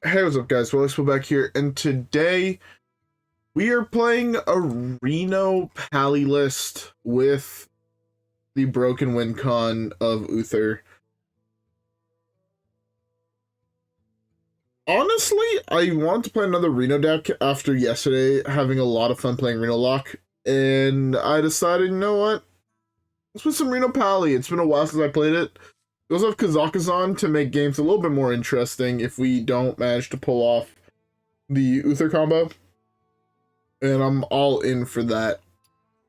Hey, what's up, guys? WhirlXbow back here, and today we are playing a Reno Pally list with the Broken Wind Con of Uther. Honestly, I want to play another Reno deck after yesterday having a lot of fun playing Reno Lock, and I decided, you know what? Let's put some Reno Pally. It's been a while since I played it. We also have Kazakhstan to make games a little bit more interesting if we don't manage to pull off the Uther combo. And I'm all in for that.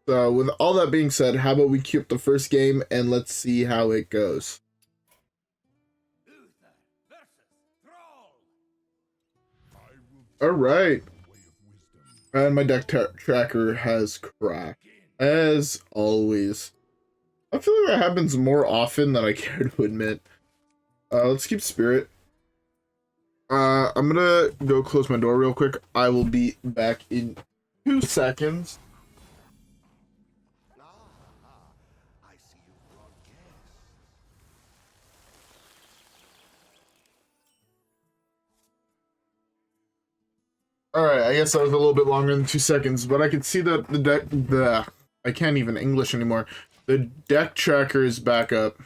So with all that being said, how about we queue up the first game and let's see how it goes. Alright. And my deck tracker has cracked. As always. I feel like that happens more often than I care to admit. Let's keep Spirit. I'm gonna go close my door real quick. I will be back in 2 seconds. Alright, I guess that was a little bit longer than 2 seconds, but I can see that the deck, I can't even English anymore. The deck tracker is back up.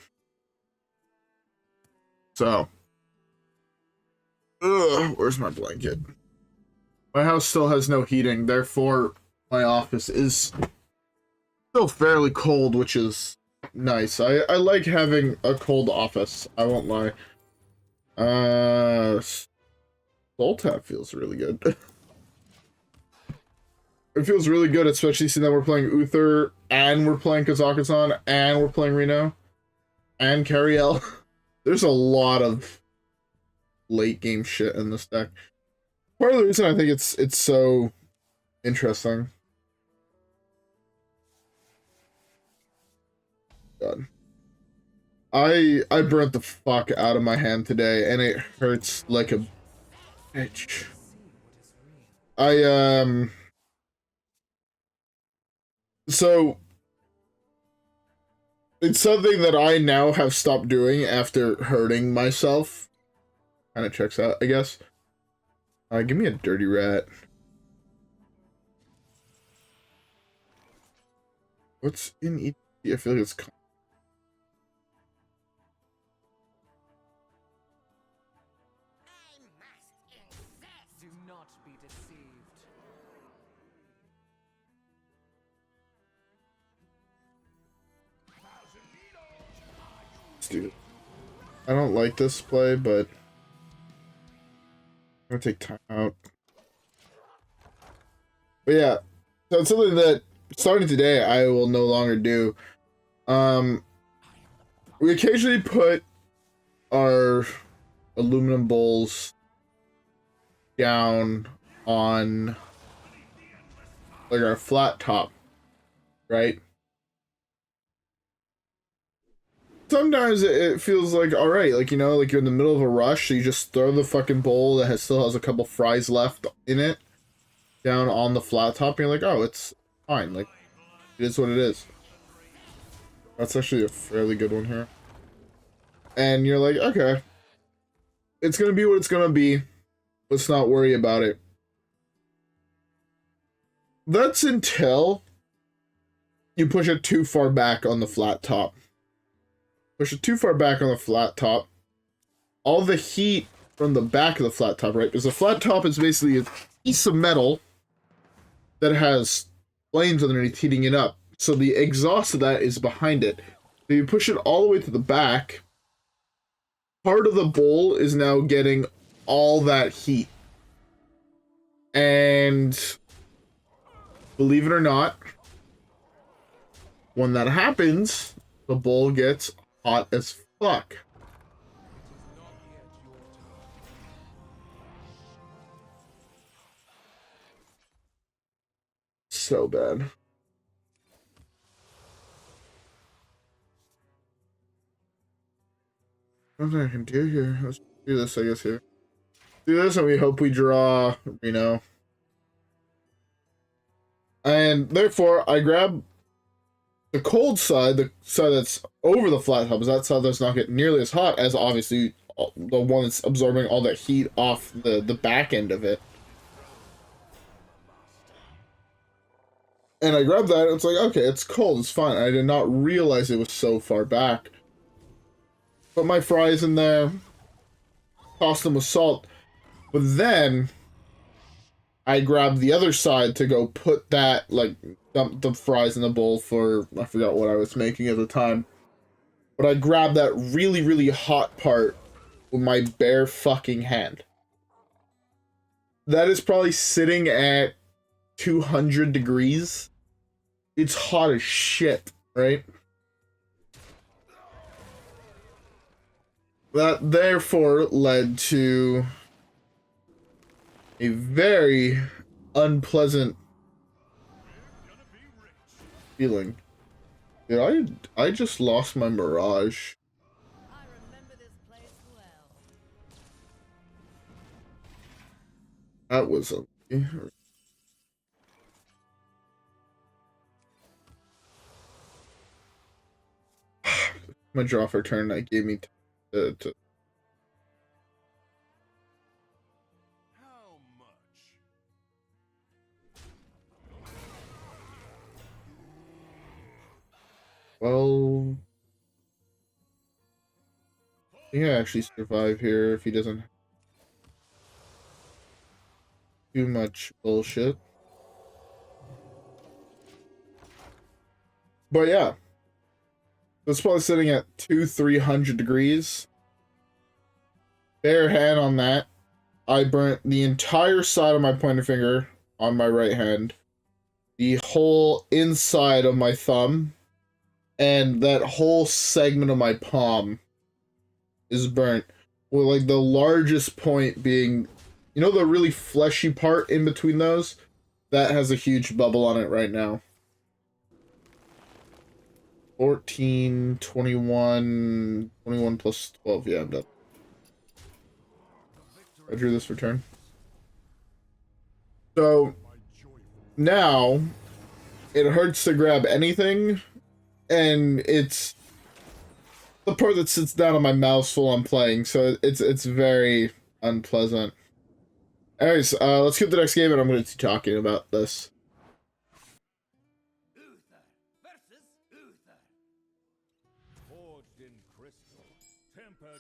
So. Ugh, where's my blanket? My house still has no heating, therefore my office is still fairly cold, which is nice. I like having a cold office, I won't lie. Soul Tap feels really good. It feels really good, especially seeing that we're playing Uther, and we're playing Kazakhstan, and we're playing Reno, and Cariel. There's a lot of late game shit in this deck. Part of the reason I think it's so interesting. God. I burnt the fuck out of my hand today, and it hurts like a bitch. So, it's something that I now have stopped doing after hurting myself. Kind of checks out, I guess. Give me a dirty rat. What's in E.T.C? I feel like it's... Dude, I don't like this play, but I'm gonna take time out. But yeah, so it's something that starting today I will no longer do. We occasionally put our aluminum bowls down on like our flat top, right? Sometimes it feels like, alright, like, you know, like you're in the middle of a rush, so you just throw the fucking bowl that still has a couple fries left in it down on the flat top, and you're like, oh, it's fine, like, it is what it is. That's actually a fairly good one here. And you're like, okay, it's gonna be what it's gonna be, let's not worry about it. That's until you push it too far back on the flat top. Push it too far back on the flat top, all the heat from the back of the flat top, right? Because the flat top is basically a piece of metal that has flames underneath heating it up. So the exhaust of that is behind it. If you push it all the way to the back, part of the bowl is now getting all that heat. And believe it or not, when that happens, the bowl gets hot as fuck. So bad. Nothing I can do here. Let's do this, I guess, here. Do this and we hope we draw, you know. And therefore, I grab the cold side, the side that's over the flat top, is that side that's not getting nearly as hot as obviously the one that's absorbing all that heat off the back end of it. And I grabbed that, and it's like, okay, it's cold, it's fine. I did not realize it was so far back. Put my fries in there, tossed them with salt, but then I grabbed the other side to go put that, like, dump the fries in the bowl for, I forgot what I was making at the time. But I grabbed that really, really hot part with my bare fucking hand. That is probably sitting at 200 degrees. It's hot as shit, right? That therefore led to a very unpleasant feeling. Did I just lost my Mirage? I remember this place well. That was a... My draw for turn that gave me to How much? well, he can actually survive here if he doesn't too much bullshit. But yeah, it's probably sitting at 300 degrees. Bare hand on that. I burnt the entire side of my pointer finger on my right hand, the whole inside of my thumb, and that whole segment of my palm is burnt. With like the largest point being, you know, the really fleshy part in between those? That has a huge bubble on it right now. 14, 21, 21 plus 12. Yeah, I'm done. I drew this for turn. So, now, it hurts to grab anything, and it's the part that sits down on my mouse while I'm playing, so it's very unpleasant. Anyways, let's get to the next game, and I'm going to be talking about this.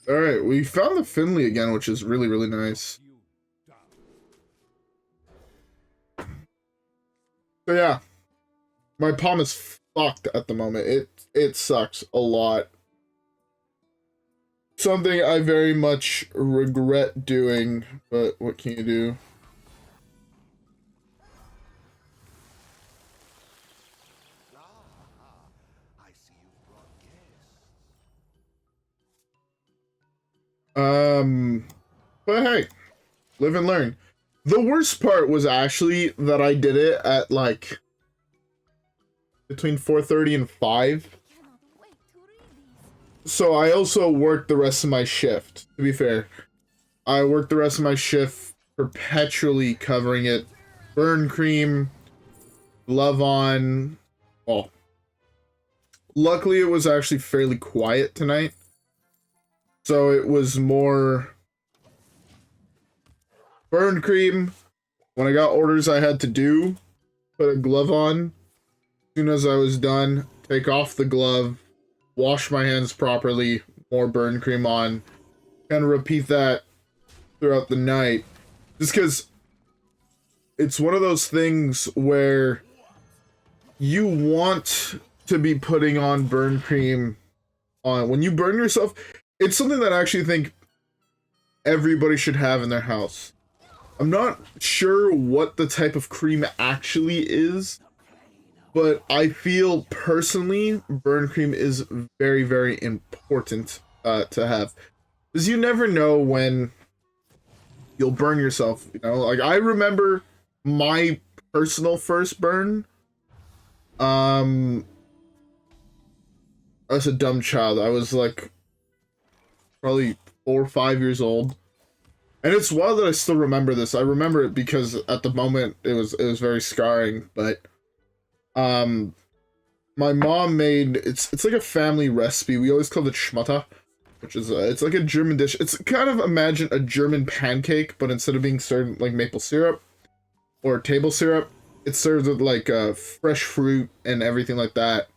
Alright, we found the Finley again, which is really, really nice. So yeah, my palm is fucked at the moment. It sucks a lot. Something I very much regret doing, but what can you do? But hey, live and learn. The worst part was actually that I did it at like between 4:30 and 5. So I also worked the rest of my shift, to be fair. I worked the rest of my shift perpetually covering it. Burn cream, glove on. Oh. Luckily, it was actually fairly quiet tonight. So it was more burn cream. When I got orders I had to do, put a glove on. As soon as I was done, take off the glove, wash my hands properly, more burn cream on, kind of repeat that throughout the night. Just because it's one of those things where you want to be putting on burn cream on. When you burn yourself, it's something that I actually think everybody should have in their house. I'm not sure what the type of cream actually is, but I feel personally burn cream is very, very important to have. Because you never know when you'll burn yourself, you know? Like, I remember my personal first burn. I was a dumb child. I was like probably 4 or 5 years old. And it's wild that I still remember this. I remember it because at the moment it was very scarring, but my mom made it's like a family recipe. We always called it shmata. which is it's like a German dish. It's kind of, imagine a German pancake, but instead of being served like maple syrup or table syrup, it's served with like fresh fruit and everything like that.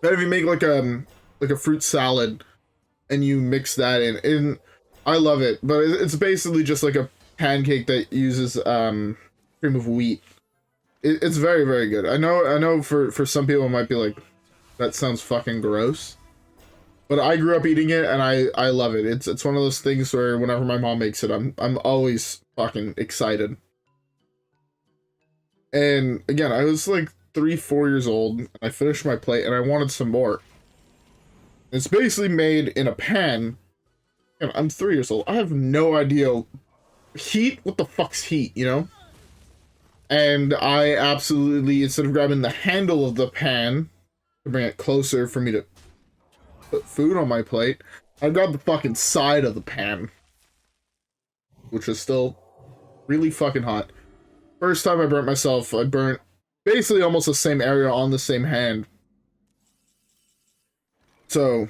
But if you make like a fruit salad and you mix that in, and I love it, but it's basically just like a pancake that uses cream of wheat. It's very, very good. I know for some people it might be like, that sounds fucking gross. But I grew up eating it, and I love it. It's one of those things where whenever my mom makes it, I'm always fucking excited. And again, I was like 3-4 years old, and I finished my plate, and I wanted some more. It's basically made in a pan. And I'm 3 years old. I have no idea. Heat? What the fuck's heat, you know? And I absolutely, instead of grabbing the handle of the pan to bring it closer for me to put food on my plate, I grabbed the fucking side of the pan, which is still really fucking hot. First time I burnt myself, I burnt basically almost the same area on the same hand. So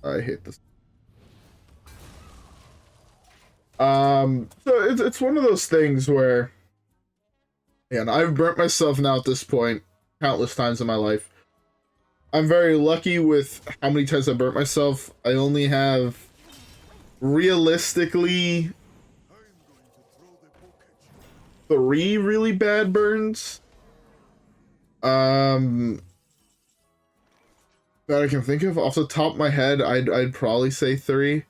I hate this. So it's one of those things where, and I've burnt myself now at this point countless times in my life. I'm very lucky with how many times I burnt myself. I only have realistically 3 really bad burns. That I can think of off the top of my head. I'd probably say 3.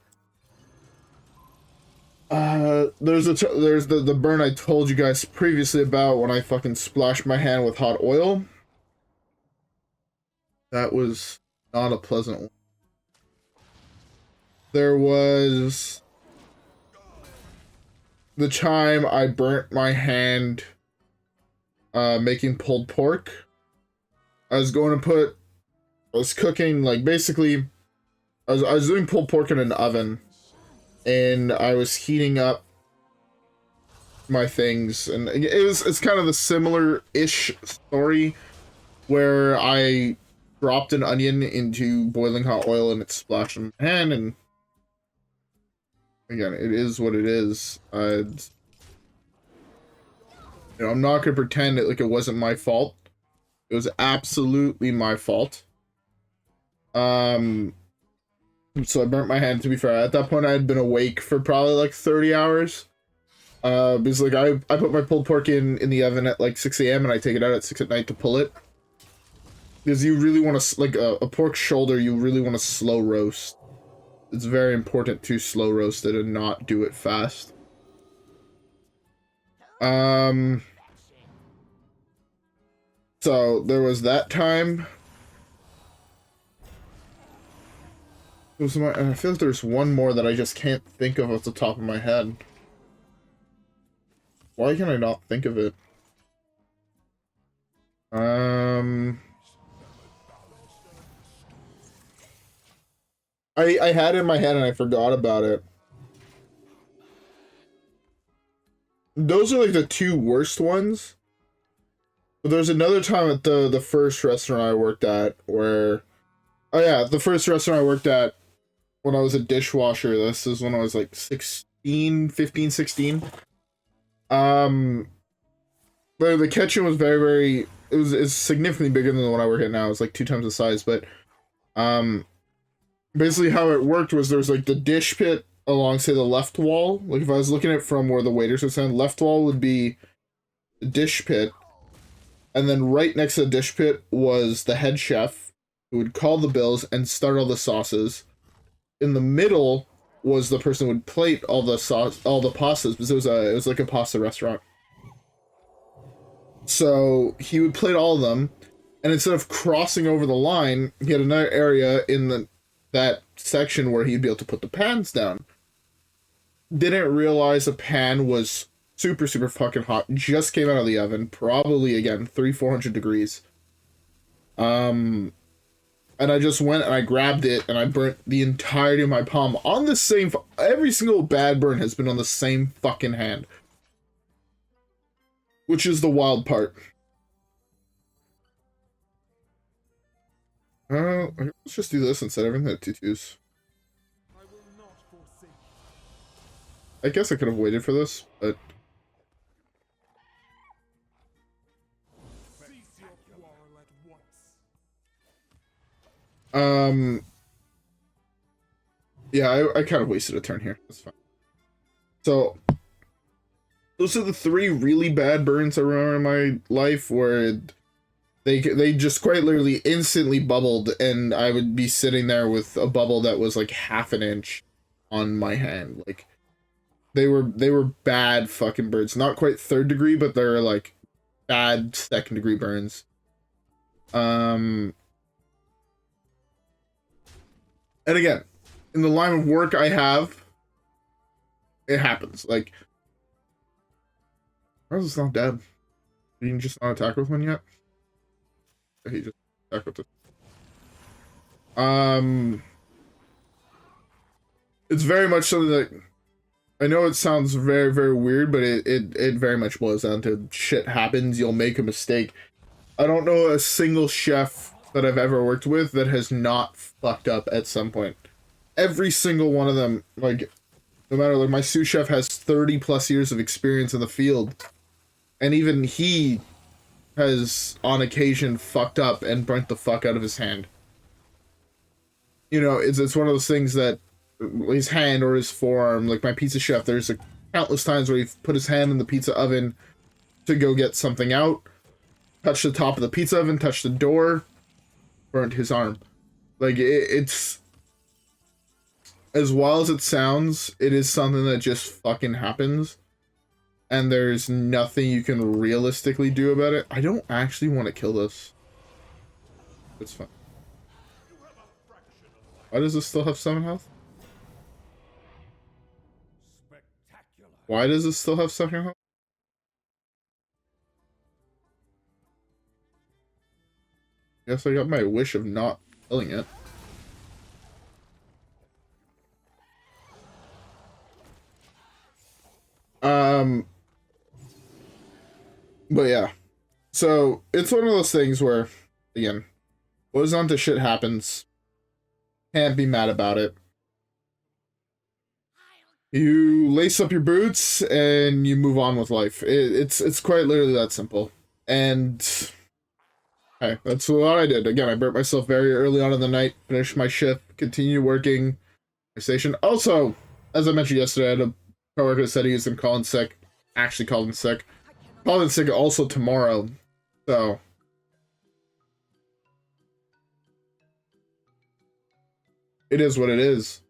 There's the burn I told you guys previously about when I fucking splashed my hand with hot oil. That was not a pleasant one. There was the time I burnt my hand making pulled pork. I was cooking, like, basically I was doing pulled pork in an oven, and I was heating up my things, and it's kind of a similar-ish story where I dropped an onion into boiling hot oil and it splashed in my hand, and again, it is what it is. You know, I'm not gonna pretend it wasn't my fault. It was absolutely my fault. So I burnt my hand, to be fair. At that point, I had been awake for probably like 30 hours. Because like I put my pulled pork in the oven at like 6 a.m. and I take it out at 6 at night to pull it. Because you really want to, like a pork shoulder, you really want to slow roast. It's very important to slow roast it and not do it fast. So there was that time. And I feel like there's one more that I just can't think of off the top of my head. Why can I not think of it? I had it in my head and I forgot about it. Those are like the 2 worst ones. But there's another time at the first restaurant I worked at where... Oh yeah, the first restaurant I worked at when I was a dishwasher. This is when I was like 15, 16. The kitchen was very, very... It's significantly bigger than the one I work at now. It's like 2 times the size, but... Basically how it worked was there's like the dish pit along, say, the left wall. Like if I was looking at it from where the waiters would stand, left wall would be the dish pit. And then right next to the dish pit was the head chef, who would call the bills and start all the sauces. In the middle was the person who would plate all the pastas, because it was like a pasta restaurant. So he would plate all of them, and instead of crossing over the line, he had another area in that section where he'd be able to put the pans down. Didn't realize the pan was super, super fucking hot. Just came out of the oven, probably again 300-400 degrees. And I just went and I grabbed it and I burnt the entirety of my palm on the same. Every single bad burn has been on the same fucking hand, which is the wild part. Let's just do this instead. Everything at 2/2s. I guess I could have waited for this, but yeah, I kind of wasted a turn here. That's fine. So those are the 3 really bad burns I remember in my life where they just quite literally instantly bubbled, and I would be sitting there with a bubble that was like half an inch on my hand. Like they were bad fucking burns. Not quite 3rd degree, but they're like bad 2nd degree burns. And again, in the line of work I have, it happens. Like, how is this not dead? Did you just not attack with one yet? He just attacked with it. It's very much something that I know it sounds very, very weird, but it very much boils down to shit happens. You'll make a mistake. I don't know a single chef that I've ever worked with that has not fucked up at some point. Every single one of them, like, no matter, like, my sous chef has 30 plus years of experience in the field, and even he has on occasion fucked up and burnt the fuck out of his hand. You know, it's one of those things that his hand or his forearm, like my pizza chef, there's countless times where he put his hand in the pizza oven to go get something out, touched the top of the pizza oven, touched the door, burnt his arm. Like, it's as wild as it sounds, it is something that just fucking happens, and there's nothing you can realistically do about it. I don't actually want to kill this. It's fine. Why does this still have 7 health? Why does it still have 2nd health? Guess I got my wish of not killing it. But yeah. So, it's one of those things where, again, goes on to shit happens. Can't be mad about it. You lace up your boots and you move on with life. It's quite literally that simple. And hey, that's what I did. Again, I burnt myself very early on in the night, finished my shift, continued working my station. Also, as I mentioned yesterday, I had a coworker that said he was in calling sick. Actually called in sick. Called in sick also tomorrow. So it is what it is.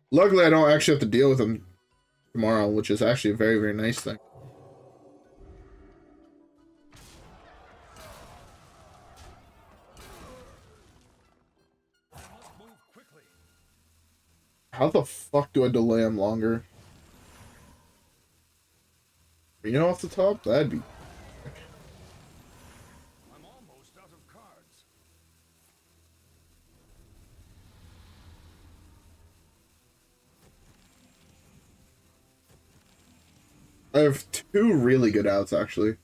Luckily, I don't actually have to deal with him tomorrow, which is actually a very, very nice thing. How the fuck do I delay him longer? Reno off the top? That'd be... I'm almost out of cards. I have 2 really good outs, actually.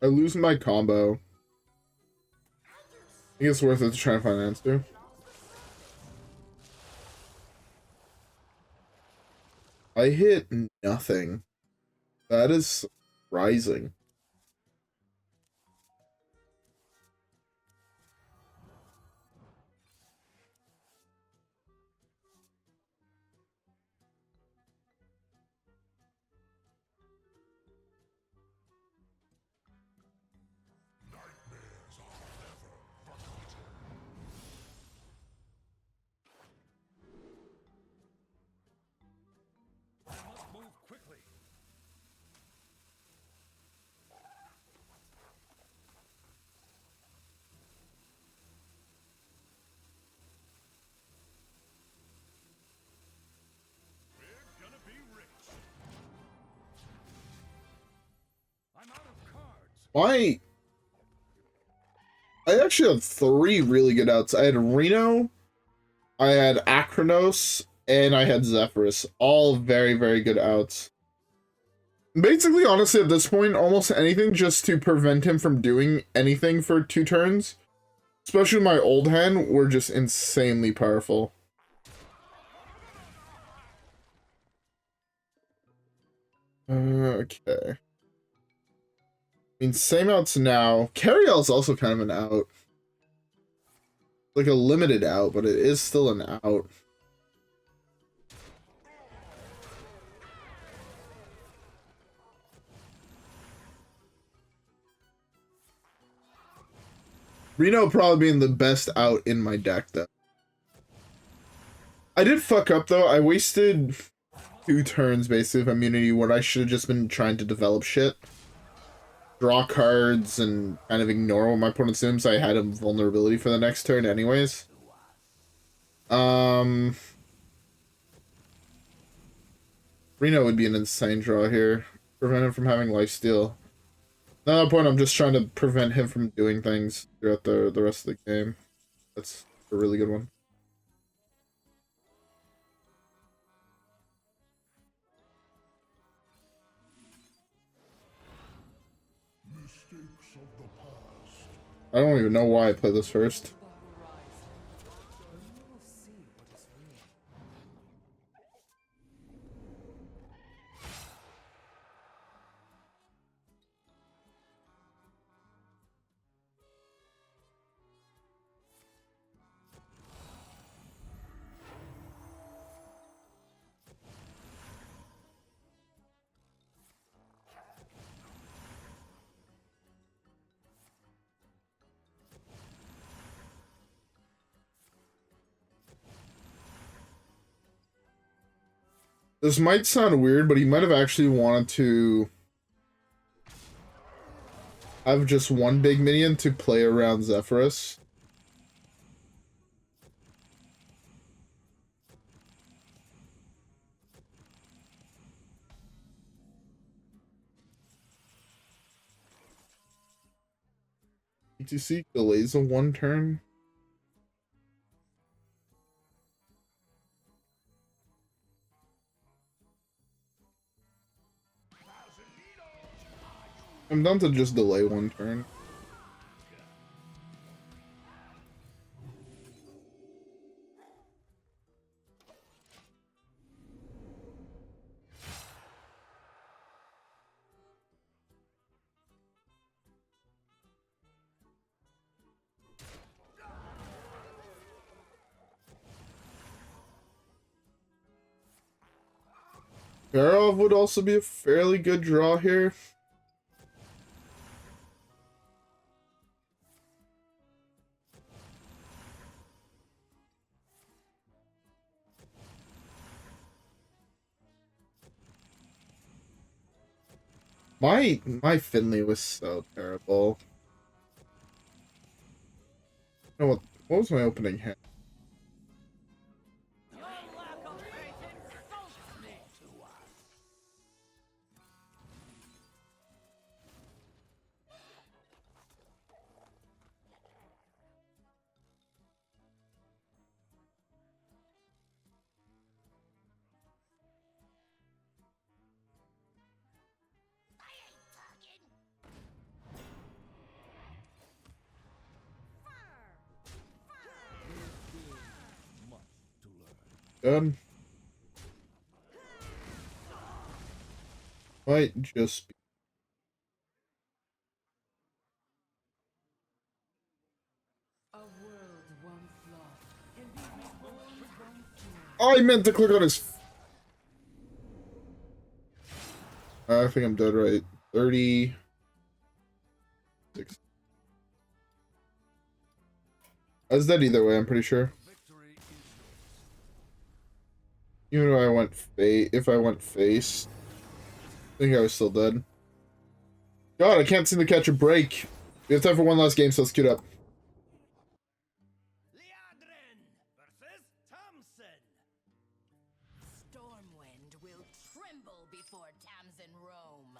I lose my combo. I think it's worth it to try and find an answer. I hit nothing. That is surprising. I actually had 3 really good outs. I had Reno, I had Akranos, and I had Zephrys. All very, very good outs. Basically, honestly, at this point, almost anything just to prevent him from doing anything for 2 turns. Especially my old hand were just insanely powerful. Okay. I mean, same outs now. Cariel's also kind of an out. Like a limited out, but it is still an out. Reno probably being the best out in my deck, though. I did fuck up, though. I wasted 2 turns, basically, of immunity when I should have just been trying to develop shit. Draw cards and kind of ignore what my opponent assumes. I had a vulnerability for the next turn anyways. Reno would be an insane draw here. Prevent him from having lifesteal. At that point, I'm just trying to prevent him from doing things throughout the rest of the game. That's a really good one. I don't even know why I played this first. This might sound weird, but he might have actually wanted to have just one big minion to play around Zephrys. E.T.C delays a 1 turn. I'm down to just delay 1 turn. Barov would also be a fairly good draw here. My Finley was so terrible. You know what was my opening hand? Your lack of faith insults me. Done. Might just be. A world once lost can be reborn once more. Oh, I meant to click on his. I think I'm dead right. 30. 6. I was dead either way, I'm pretty sure. Even though I went if I went face, I think I was still dead. God, I can't seem to catch a break. We have time for one last game, so let's queue it up. Stormwind will tremble before Tamsin Rome.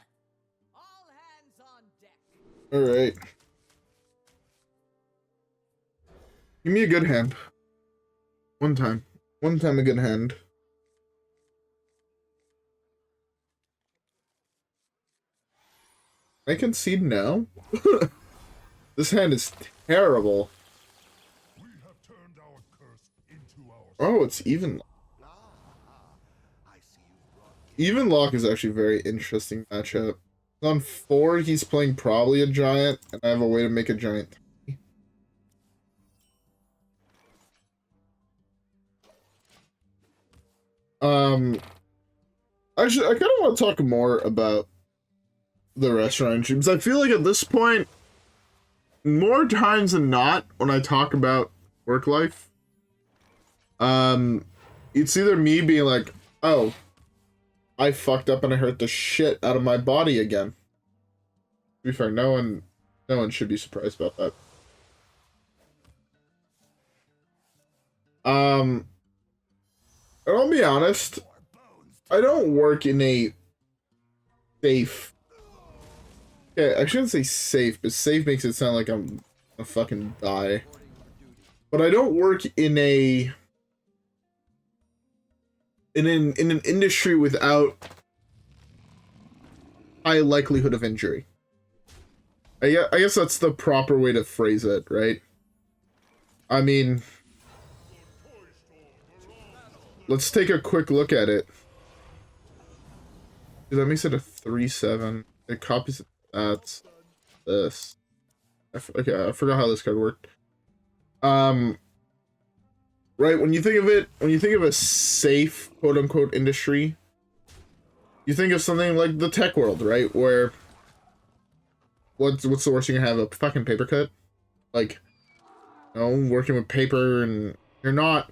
All hands on deck. Alright. Give me a good hand. One time. One time a good hand. I concede now? This hand is terrible. We have turned our curse into our Oh, it's even. Even lock is actually a very interesting matchup. On 4, he's playing probably a giant, and I have a way to make a giant. Actually, I kind of want to talk more about the restaurant streams. I feel like at this point, more times than not, when I talk about work life, it's either me being like, oh, I fucked up and I hurt the shit out of my body again. To be fair, no one should be surprised about that. And I'll be honest, I don't work in a safe. Okay, I shouldn't say safe, but safe makes it sound like I'm gonna fucking die. But I don't work in an industry without high likelihood of injury. I guess that's the proper way to phrase it, right? I mean, let's take a quick look at it. That makes it a 3/7. It copies that's this. Okay, I forgot how this card worked. Right, when you think of it, when you think of a safe quote unquote industry, you think of something like the tech world, right? Where what's the worst you can have? A fucking paper cut? Like, you know, working with paper, and you're not,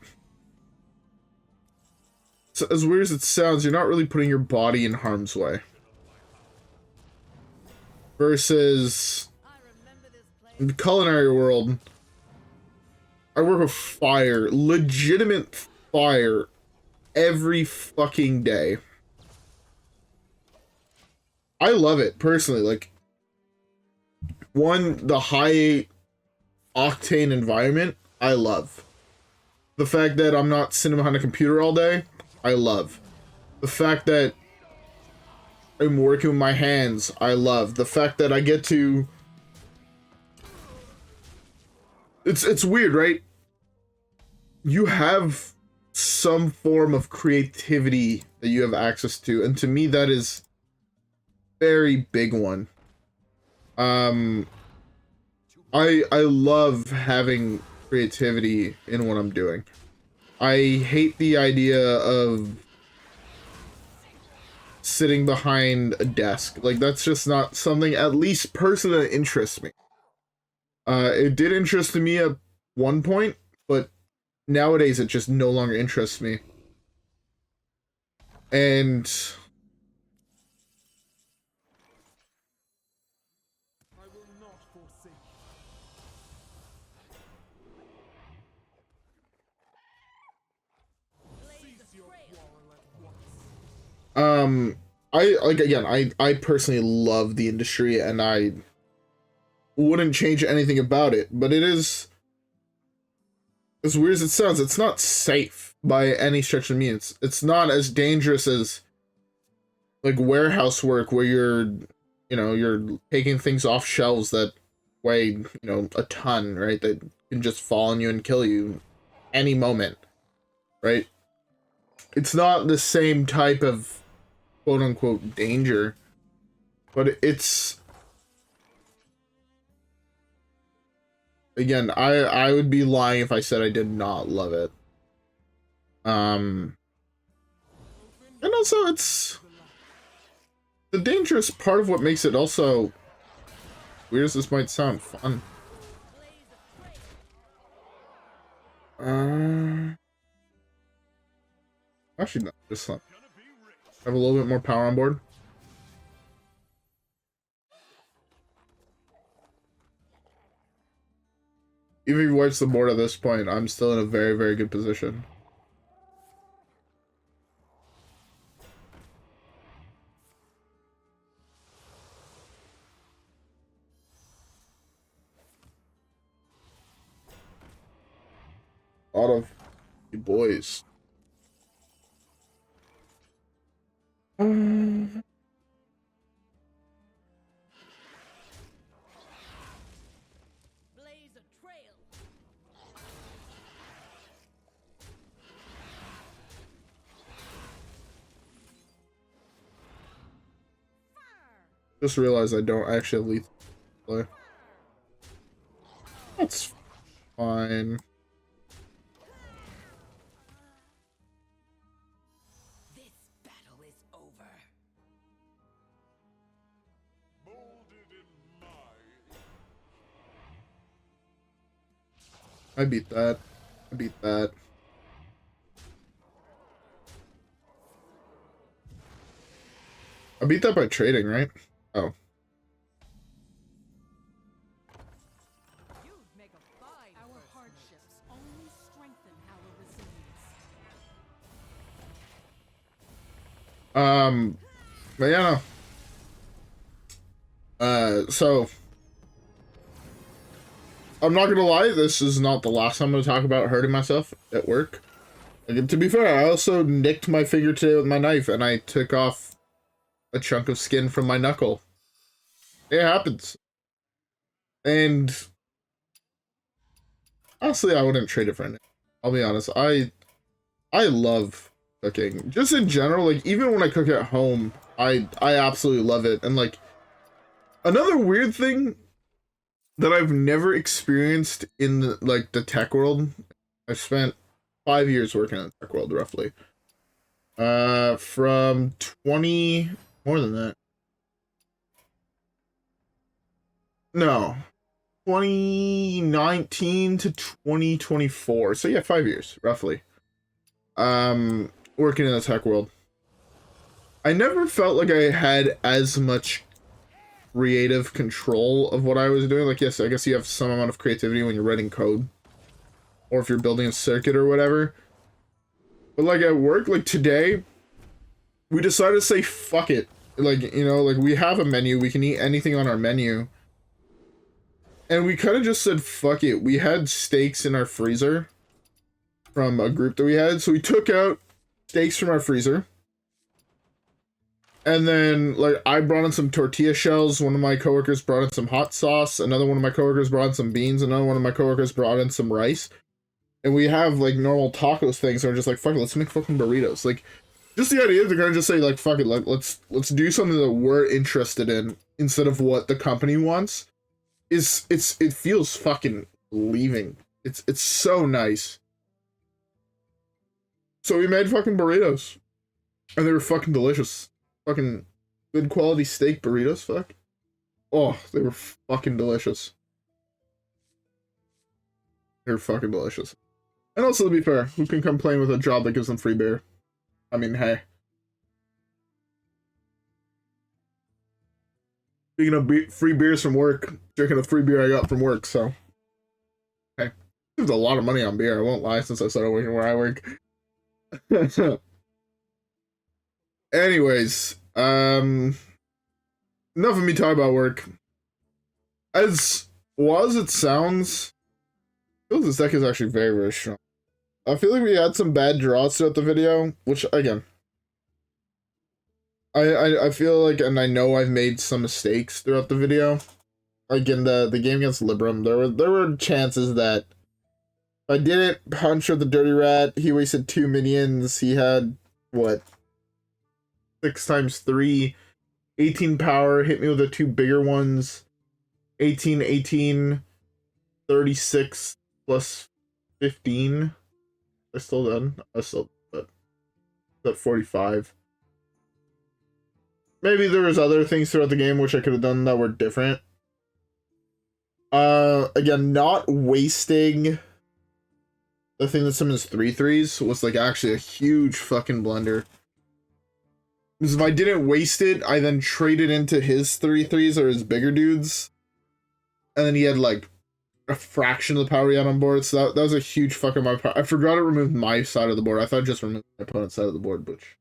so as weird as it sounds, you're not really putting your body in harm's way. Versus in the culinary world, I work with fire, legitimate fire, every fucking day. I love it, personally. Like, one, the high octane environment, I love. The fact that I'm not sitting behind a computer all day, I love. The fact that I'm working with my hands, I love. The fact that I get to... It's weird, right? You have some form of creativity that you have access to, and to me that is very big one. I love having creativity in what I'm doing. I hate the idea of sitting behind a desk. Like, that's just not something, at least personally, that interests me. It did interest me at one point, but nowadays it just no longer interests me. And I will not forsake you. Cease your quarrel at once. I personally love the industry, and I wouldn't change anything about it, but it is, as weird as it sounds, it's not safe by any stretch of the means. It's not as dangerous as like warehouse work, where you're taking things off shelves that weigh, a ton, right? That can just fall on you and kill you any moment, right? It's not the same type of quote unquote danger, but it's, again, I would be lying if I said I did not love it. And also it's the dangerous part of what makes it also, weird as this might sound, fun. Actually, no, just have a little bit more power on board. Even if he wipes the board at this point, I'm still in a very, very good position. A lot of You boys. Blaze a trail. Just realized I don't actually have lethal play. That's fine. This battle is over. Molded in my I beat that. I beat that. I beat that by trading, right? Oh. You'd make a fine. Our hardships only strengthen our resilience. But yeah, no. So I'm not gonna lie, this is not the last time I'm gonna talk about hurting myself at work. Like, to be fair, I also nicked my finger today with my knife, and I took off a chunk of skin from my knuckle. It happens. And honestly, I wouldn't trade it for anything. I'll be honest. I love cooking. Just in general, like, even when I cook at home, I absolutely love it. And like, another weird thing that I've never experienced in the tech world. I've spent 5 years working in the tech world, roughly. From 20, more than that. No, 2019 to 2024. So yeah, 5 years, roughly. Working in the tech world. I never felt like I had as much creative control of what I was doing. Like, yes, I guess you have some amount of creativity when you're writing code, or if you're building a circuit or whatever. But like at work, like today, we decided to say fuck it. Like, you know, like we have a menu, we can eat anything on our menu. And we kind of just said fuck it. We had steaks in our freezer from a group that we had. So we took out steaks from our freezer. And then, like, I brought in some tortilla shells. One of my coworkers brought in some hot sauce. Another one of my coworkers brought in some beans. Another one of my coworkers brought in some rice. And we have, like, normal tacos things. So we're just like, fuck it, let's make fucking burritos. Like, just the idea to kind of just say, like, fuck it, like, let's do something that we're interested in instead of what the company wants. It feels fucking leaving. It's so nice. So we made fucking burritos. And they were fucking delicious. Fucking good quality steak burritos, fuck. Oh, they were fucking delicious. They were fucking delicious. And also, to be fair, who can complain with a job that gives them free beer? I mean, hey. Speaking of free beers from work, drinking the free beer I got from work, so. Hey. There's a lot of money on beer, I won't lie, since I started working where I work. Anyways, enough of me talking about work. As well as it sounds, I feel this deck is actually very, very strong. I feel like we had some bad draws throughout the video, which, again, I feel like, and I know I've made some mistakes throughout the video. Like in the game against Libram, there were chances that if I didn't punch with the Dirty Rat, he wasted 2 minions, he had, what, 6 times 3, 18 power, hit me with the 2 bigger ones, 18, 18, 36 plus 15. I still done. I still at 45. Maybe there was other things throughout the game which I could have done that were different. Again, not wasting the thing that summons 3/3s was like actually a huge fucking blunder. Because if I didn't waste it, I then traded into his 3/3s or his bigger dudes. And then he had like a fraction of the power he had on board. So that was a huge fuck on my part. I forgot it removed my side of the board. I thought it just removed my opponent's side of the board, which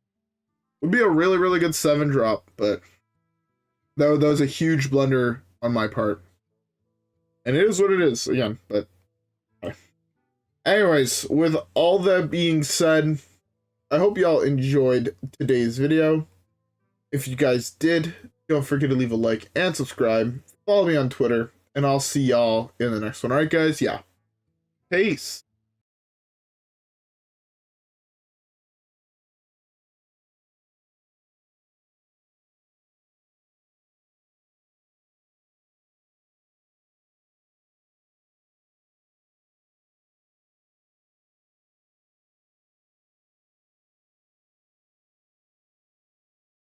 would be a really, really good 7 drop. But that was a huge blunder on my part. And it is what it is, again. But Anyways, with all that being said, I hope y'all enjoyed today's video. If you guys did, don't forget to leave a like and subscribe. Follow me on Twitter, and I'll see y'all in the next one. Alright, guys? Yeah. Peace.